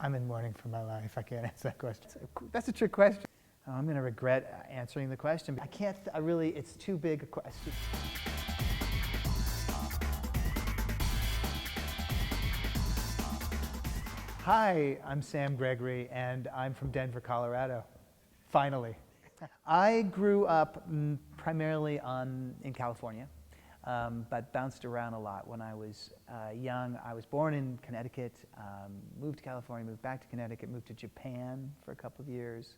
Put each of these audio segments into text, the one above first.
I'm in mourning for my life. I can't answer that question. That's a trick question. Oh, I'm going to regret answering the question. I can't, it's too big a question. Hi, I'm Sam Gregory, and I'm from Denver, Colorado. Finally. I grew up primarily in California, but bounced around a lot. When I was young, I was born in Connecticut, moved to California, moved back to Connecticut, moved to Japan for a couple of years.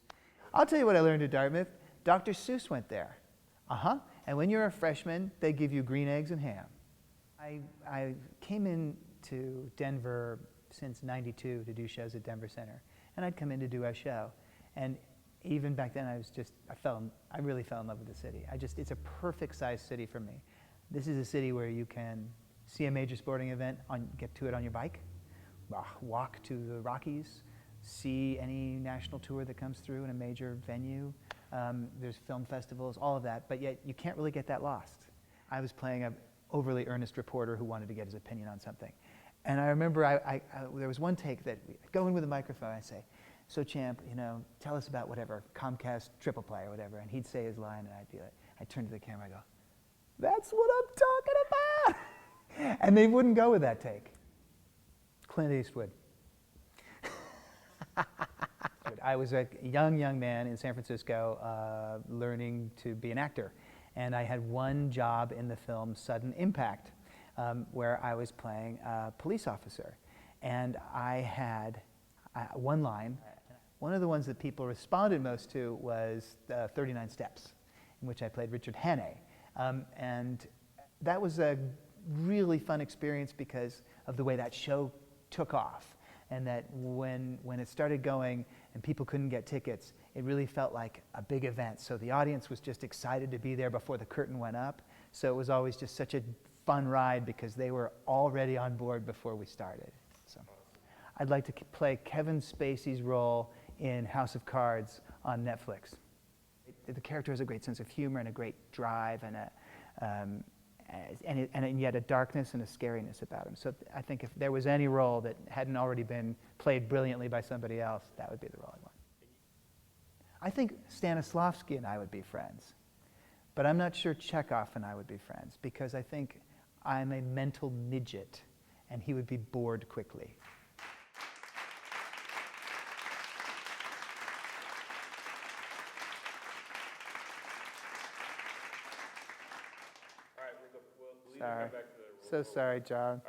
I'll tell you what I learned at Dartmouth. Dr. Seuss went there. And when you're a freshman, they give you green eggs and ham. I came into Denver since '92 to do shows at Denver Center, and I'd come in to do a show. And even back then, I really fell in love with the city. It's a perfect sized city for me. This is a city where you can see a major sporting event, get to it on your bike, walk to the Rockies, see any national tour that comes through in a major venue. There's film festivals, all of that, but yet you can't really get that lost. I was playing an overly earnest reporter who wanted to get his opinion on something. And I remember there was one take that I'd go in with a microphone, I'd say, "So Champ, tell us about whatever, Comcast triple play or whatever," and he'd say his line and I'd be like, I'd turn to the camera, I go, "That's what I'm talking about!" And they wouldn't go with that take. Clint Eastwood. I was a young man in San Francisco learning to be an actor. And I had one job in the film Sudden Impact, where I was playing a police officer. And I had one line. One of the ones that people responded most to was 39 Steps, in which I played Richard Hannay. And that was a really fun experience because of the way that show took off. And that when it started going and people couldn't get tickets, it really felt like a big event. So the audience was just excited to be there before the curtain went up. So it was always just such a fun ride because they were already on board before we started. So I'd like to play Kevin Spacey's role in House of Cards on Netflix. The character has a great sense of humor and a great drive and yet a darkness and a scariness about him. So I think if there was any role that hadn't already been played brilliantly by somebody else, that would be the role I want. I think Stanislavski and I would be friends, but I'm not sure Chekhov and I would be friends because I think I'm a mental midget and he would be bored quickly. Sorry. So sorry, John.